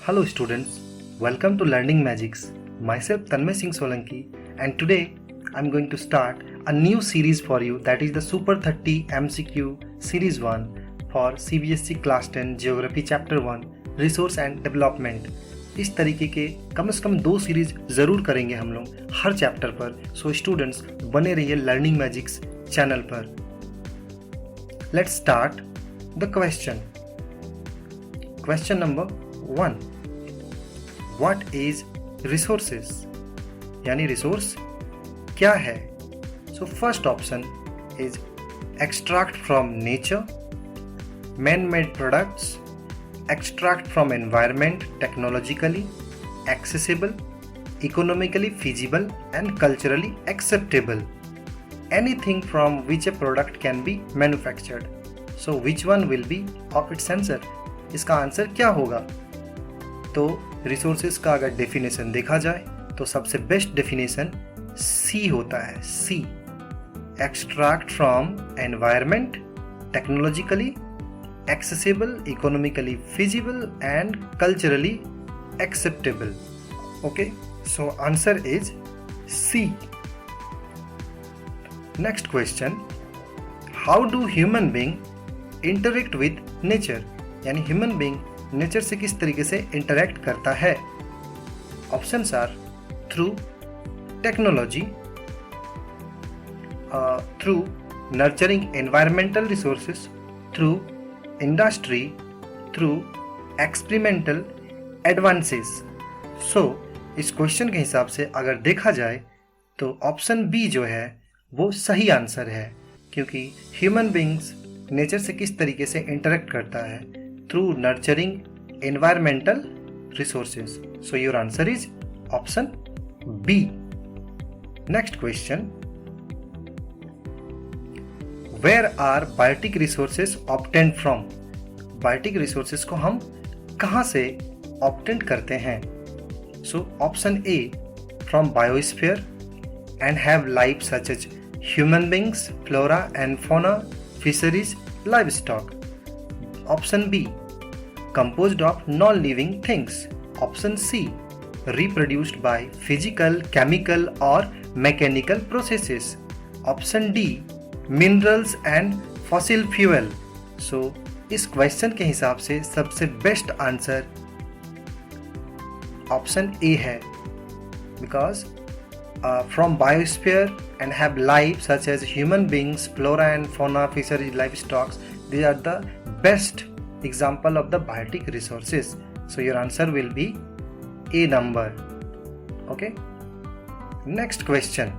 Hello students, welcome to Learning Magics. Myself Tanmay Singh Solanki, and today I'm going to start a new series for you, that is the Super 30 MCQ Series 1 for CBSE Class 10 Geography Chapter 1 Resource and Development. इस तरीके के कम से कम 2 series ज़रूर करेंगे हम लोग हर chapter पर. So students बने रहिए लर्निंग मैजिक्स चैनल पर. Let's start the question. Question number 1. What is resources? यानी रिसोर्स क्या है? So first option is extract from nature, man-made products, extract from environment technologically, accessible, economically feasible and culturally acceptable. Anything from which a product can be manufactured. So which one will be of its answer? इसका answer क्या होगा? तो resources का अगर definition देखा जाए तो सबसे बेस्ट डेफिनेशन सी होता है. C, extract from environment, technologically accessible, economically feasible and culturally acceptable. Okay, so answer is C. Next question. How do human being interact with nature? यानी ह्यूमन बीइंग नेचर से किस तरीके से interact करता है? Options are through technology, through nurturing environmental resources, through industry, through experimental advances. So इस question के हिसाब से अगर देखा जाए तो ऑप्शन बी जो है वो सही आंसर है, क्योंकि ह्यूमन बीइंग्स नेचर से किस तरीके से इंटरेक्ट करता है? through nurturing environmental resources. So your answer is option B. Next question. Where are biotic resources obtained from? Biotic resources को हम कहाँ से obtain करते हैं? So option A, from biosphere and have life such as human beings, flora and fauna, fisheries, livestock. Option B, composed of non-living things. Option C, reproduced by physical, chemical or mechanical processes. Option D, minerals and fossil fuel. So इस question के हिसाब से सबसे best answer option A है, because from biosphere and have life such as human beings, flora and fauna, fisheries, livestock. These are the best example of the biotic resources. So your answer will be A number. Okay. Next question.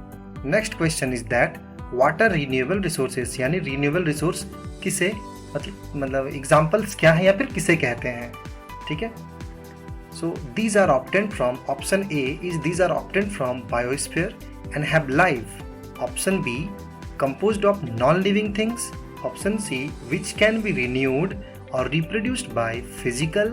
Next question is that what are renewable resources? यानी renewable resource किसे मतलब examples क्या है या फिर किसे कहते हैं? ठीक है. So these are obtained from, option A is these are obtained from biosphere and have life. Option B, composed of non-living things. Option C, which can be renewed or reproduced by physical,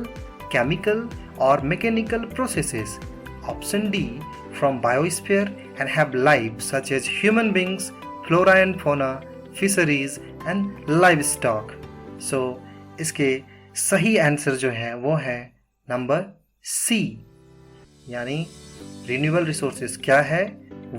chemical or mechanical processes. Option D, from biosphere and have life such as human beings, flora and fauna, fisheries and livestock. So इसके सही answer जो है वो है number C. यानी renewable resources क्या है?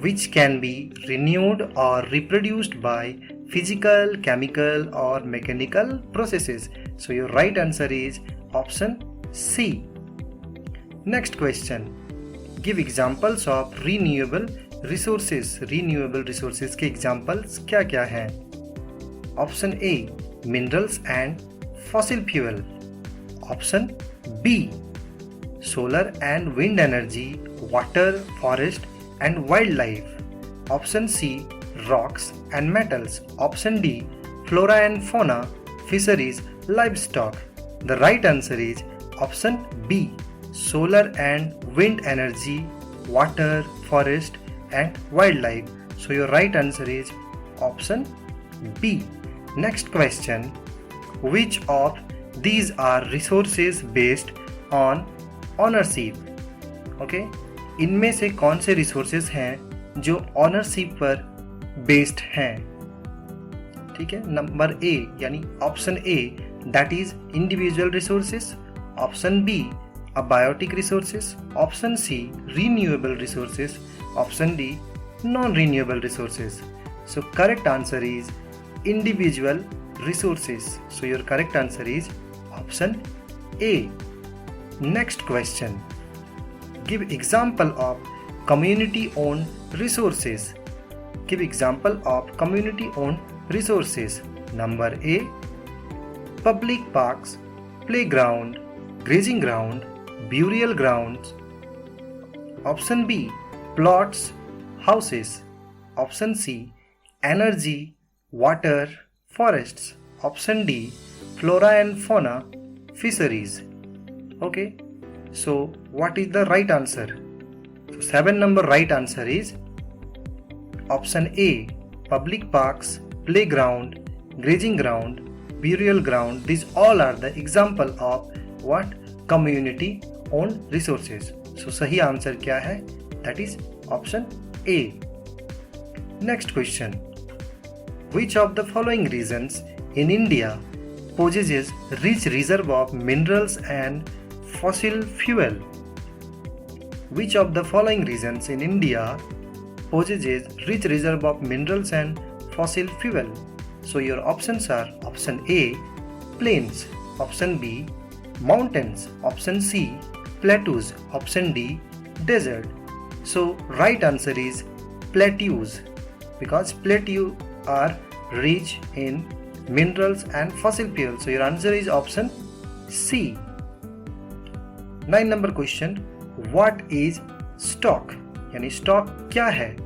Which can be renewed or reproduced by physical, chemical or mechanical processes. So your right answer is option C. Next question. Give examples of renewable resources. Renewable resources के examples क्या क्या हैं? Option A, minerals and fossil fuel. Option B, solar and wind energy, water, forest and wildlife. Option C, rocks and metals. Option D, flora and fauna, fisheries, livestock. The right answer is option B, solar and wind energy, water, forest and wildlife. So your right answer is option B. Next question. Which of these are resources based on ownership? Okay. इनमें से कौन से resources हैं जो ownership पर based हैं? ठीक है. नंबर ए यानी option A, that is individual resources. Option B, abiotic resources, option C, renewable resources, option D, non-renewable resources. So correct answer is individual resources. So your correct answer is option A. Next question. Give example of community-owned resources. Give example of community-owned resources. Number A, public parks, playground, grazing ground, burial grounds. Option B, plots, houses. Option C, energy, water, forests. Option D, flora and fauna, fisheries. Okay, so what is the right answer? So 7 number right answer is option A, public parks, playground, grazing ground, burial ground. These all are the example of what? Community owned resources. So सही answer क्या है? That is option A. Next question. Which of the following regions in India possesses rich reserve of minerals and fossil fuel? Which of the following regions in India possesses rich reserve of minerals and fossil fuel? So your options are option A, plains, option B, mountains, option C, plateaus, option D, desert. So right answer is plateaus, because plateaus are rich in minerals and fossil fuel. So your answer is option C. 9 number question. What is stock? यानी stock क्या है?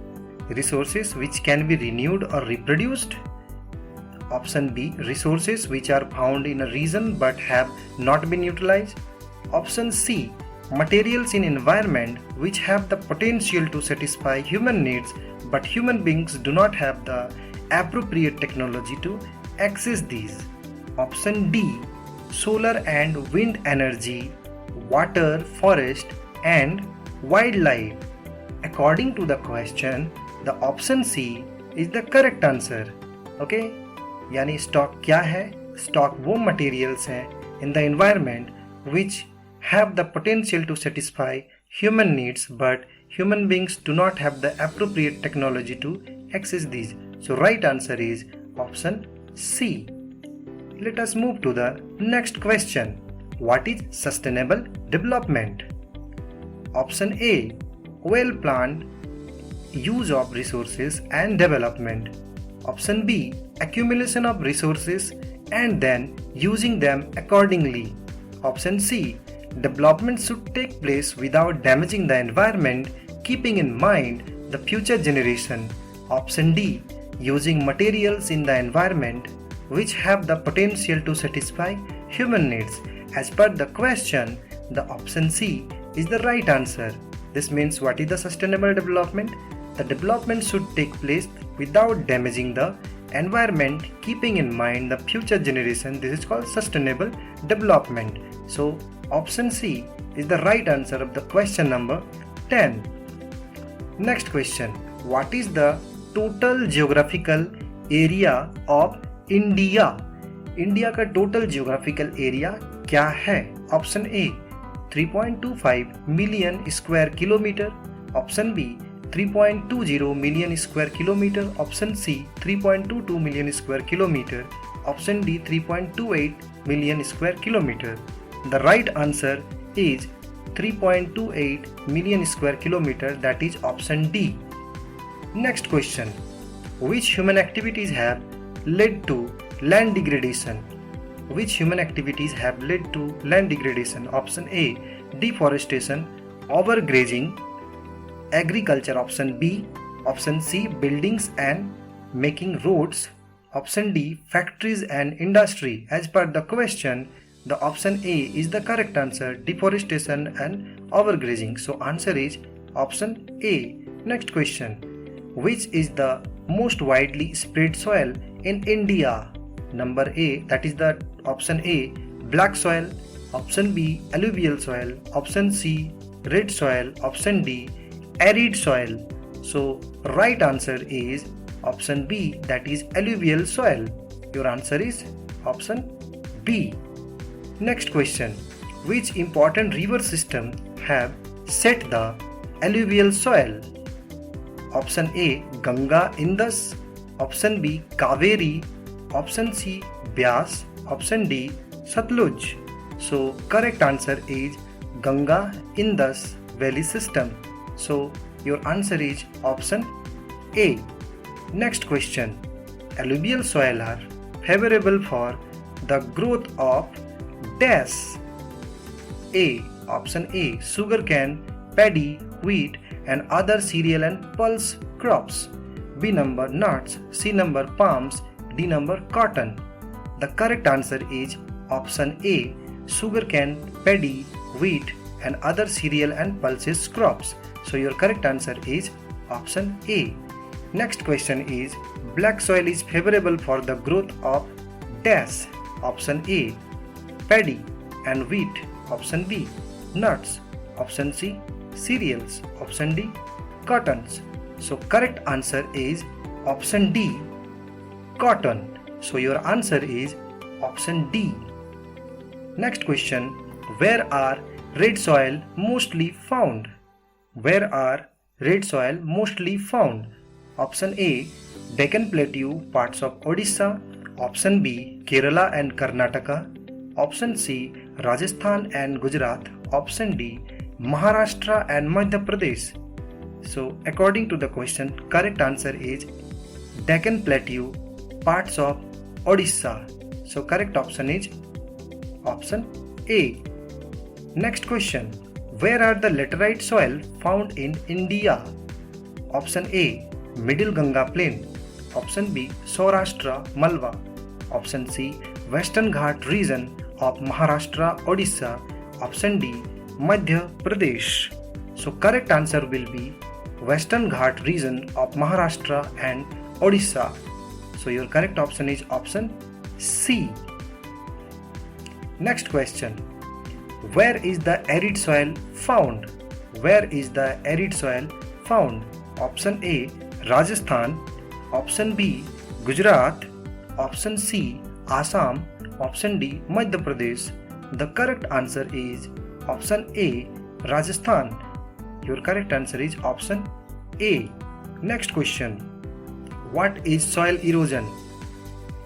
Resources which can be renewed or reproduced. Option B, resources which are found in a region but have not been utilized. Option C, materials in environment which have the potential to satisfy human needs but human beings do not have the appropriate technology to access these. Option D, solar and wind energy, water, forest and wildlife. According to the question, the option C is the correct answer. Okay? यानी stock क्या है? Stock वो materials हैं in the environment which have the potential to satisfy human needs but human beings do not have the appropriate technology to access these. So right answer is option C. Let us move to the next question. What is sustainable development? Option A, well planned use of resources and development. Option B, accumulation of resources and then using them accordingly. Option C, development should take place without damaging the environment, keeping in mind the future generation. Option D, using materials in the environment which have the potential to satisfy human needs. As per the question, the option C is the right answer. This means what is the sustainable development? The development should take place without damaging the environment, keeping in mind the future generation. This is called sustainable development. So option C is the right answer of the question number 10. Next question. What is the total geographical area of India? India का total geographical area क्या है? Option A 3.25 million square kilometre, option B 3.20 million square kilometre, option C 3.22 million square kilometre, option D 3.28 million square kilometre. The right answer is 3.28 million square kilometer, that is option D. Next question. Which human activities have led to land degradation? Which human activities have led to land degradation? Option A, deforestation, overgrazing, agriculture. Option B. Option C, buildings and making roads. Option D, factories and industry. As per the question, the option A is the correct answer, deforestation and overgrazing. So answer is option A. Next question. Which is the most widely spread soil in India? Number A, that is the option A, black soil, option B, alluvial soil, option C, red soil, option D, arid soil. So right answer is option B, that is alluvial soil. Your answer is option B. Next question. Which important river system have set the alluvial soil? Option A Ganga Indus, option B Kaveri, option C Byas, option D Satluj. So correct answer is Ganga Indus Valley system. So your answer is option A. Next question. Alluvial soil are favorable for the growth of dash. A. Option A sugarcane, paddy, wheat and other cereal and pulse crops. B number nuts, C number palms, D number cotton. The correct answer is option A sugarcane, paddy, wheat and other cereal and pulses crops. So your correct answer is option A. Next question is black soil is favorable for the growth of dash. Option A paddy and wheat, option B nuts, option C cereals, option D cottons. So correct answer is option D cotton. So your answer is option D. Next question. Where are red soil mostly found? Where are red soil mostly found? Option A Deccan Plateau, parts of Odisha, option B Kerala and Karnataka, option C Rajasthan and Gujarat, option D Maharashtra and Madhya Pradesh. So according to the question, correct answer is Deccan Plateau, parts of Odisha. So correct option is option A. Next question. Where are the laterite soil found in India? Option A Middle Ganga Plain, option B Saurashtra Malwa, option C Western Ghat region of Maharashtra Odisha, option D Madhya Pradesh. So correct answer will be Western Ghat region of Maharashtra and Odisha. So your correct option is option C. Next question. Where is the arid soil found? Where is the arid soil found? Option A Rajasthan, option B Gujarat, option C Assam, option D Madhya Pradesh. The correct answer is option A Rajasthan. Your correct answer is option A. Next question. What is soil erosion?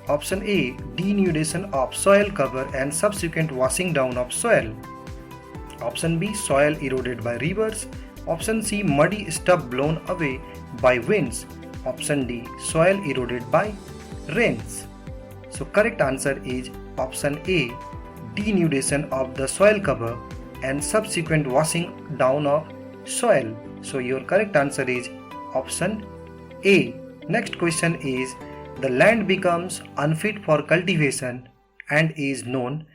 Option A denudation of soil cover and subsequent washing down of soil. Option B soil eroded by rivers. Option C muddy stuff blown away by winds. Option D soil eroded by rains. So correct answer is option A denudation of the soil cover and subsequent washing down of soil. So your correct answer is option A. Next question is the land becomes unfit for cultivation and is known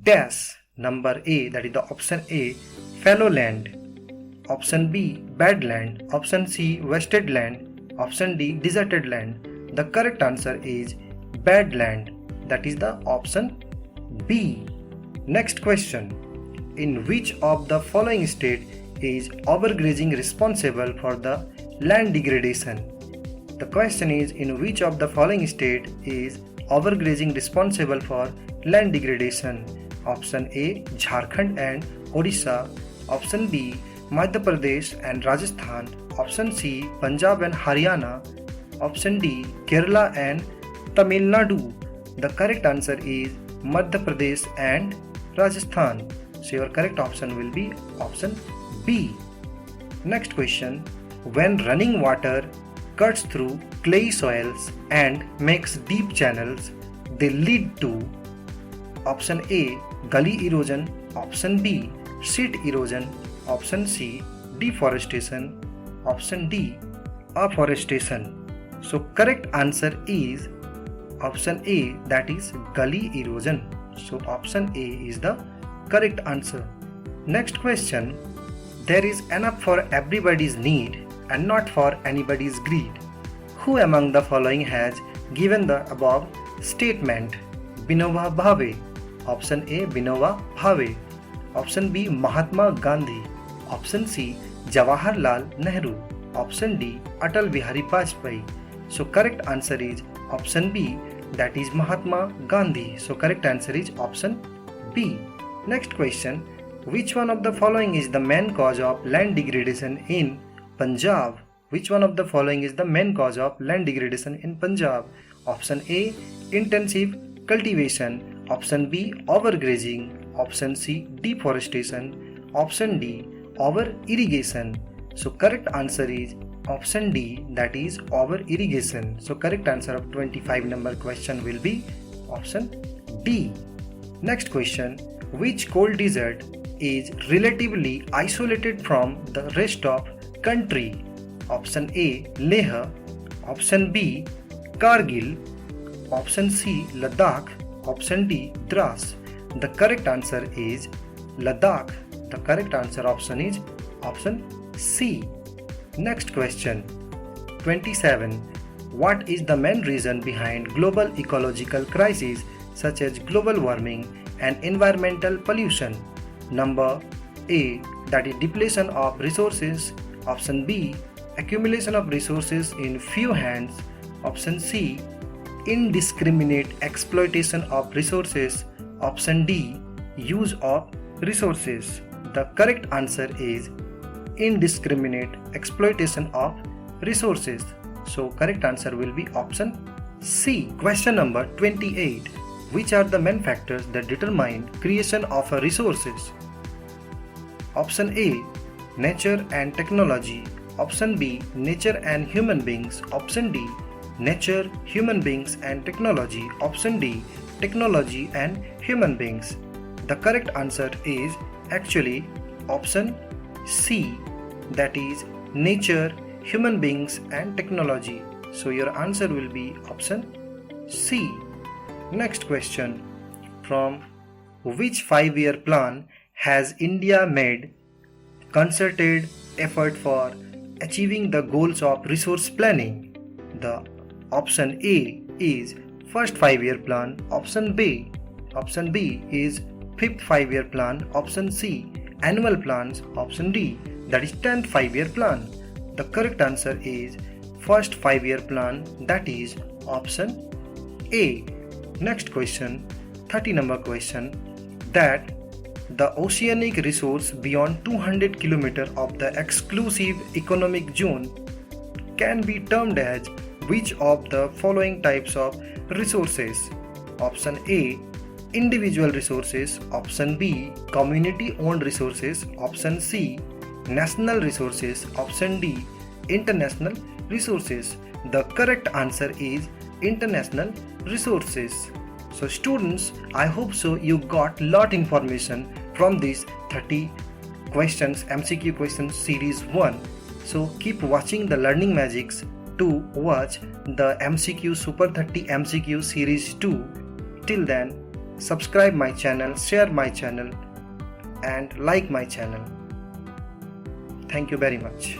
dash. Number A, that is the option A fallow land, option B bad land, option C wasted land, option D deserted land. The correct answer is bad land, that is the option B. Next question. In which of the following state is overgrazing responsible for the land degradation? The question is in which of the following state is overgrazing responsible for land degradation? Option A Jharkhand and Odisha, option B Madhya Pradesh and Rajasthan, option C Punjab and Haryana, option D Kerala and Tamil Nadu. The correct answer is Madhya Pradesh and Rajasthan. So your correct option will be option B. Next question. When running water cuts through clay soils and makes deep channels, they lead to option A gully erosion, option B sheet erosion, option C deforestation, option D afforestation. So correct answer is option A, that is gully erosion. So option A is the correct answer. Next question. There is enough for everybody's need and not for anybody's greed. Who among the following has given the above statement? Vinoba Bhave. Option A Vinoba Bhave. Option B Mahatma Gandhi. Option C Jawaharlal Nehru. Option D Atal Bihari Vajpayee. So correct answer is option B, that is Mahatma Gandhi. So correct answer is option B. Next question. Which one of the following is the main cause of land degradation in Punjab? Which one of the following is the main cause of land degradation in Punjab? Option A, intensive cultivation. Option B, overgrazing. Option C, deforestation. Option D, over irrigation. So correct answer is option D, that is over irrigation. So correct answer of 25 number question will be option D. Next question, which cold desert is relatively isolated from the rest of country? Option A, Leh. Option B, Kargil. Option C, Ladakh. Option D, Dras. The correct answer is Ladakh. The correct answer option is option C. Next question, 27. What is the main reason behind global ecological crises such as global warming and environmental pollution? Number A, that is depletion of resources. Option B, accumulation of resources in few hands. Option C, indiscriminate exploitation of resources. Option D, use of resources. The correct answer is indiscriminate exploitation of resources. So correct answer will be option C. Question number 28. Which are the main factors that determine creation of resources? Option A, nature and technology. Option B, nature and human beings. Option D, nature, human beings and technology. Option D, technology and human beings. The correct answer is actually option C, that is nature, human beings and technology. So your answer will be option C. Next question, from which 5-year plan has India made concerted effort for achieving the goals of resource planning? The option A is first 5-year plan. Option B is fifth 5-year plan. Option C, annual plans. Option D, that is 10th 5-year plan. The correct answer is first 5-year plan, that is option A. Next question, 30 number question, that the oceanic resource beyond 200 km of the exclusive economic zone can be termed as which of the following types of resources? Option A, individual resources. Option B, community owned resources. Option C, national resources. Option D, international resources. The correct answer is international resources. So students, I hope so you got lot information from this 30 questions MCQ questions series 1. So keep watching the Learning Magics to watch the MCQ Super 30 MCQ series 2. Till then, subscribe my channel, share my channel and like my channel. Thank you very much.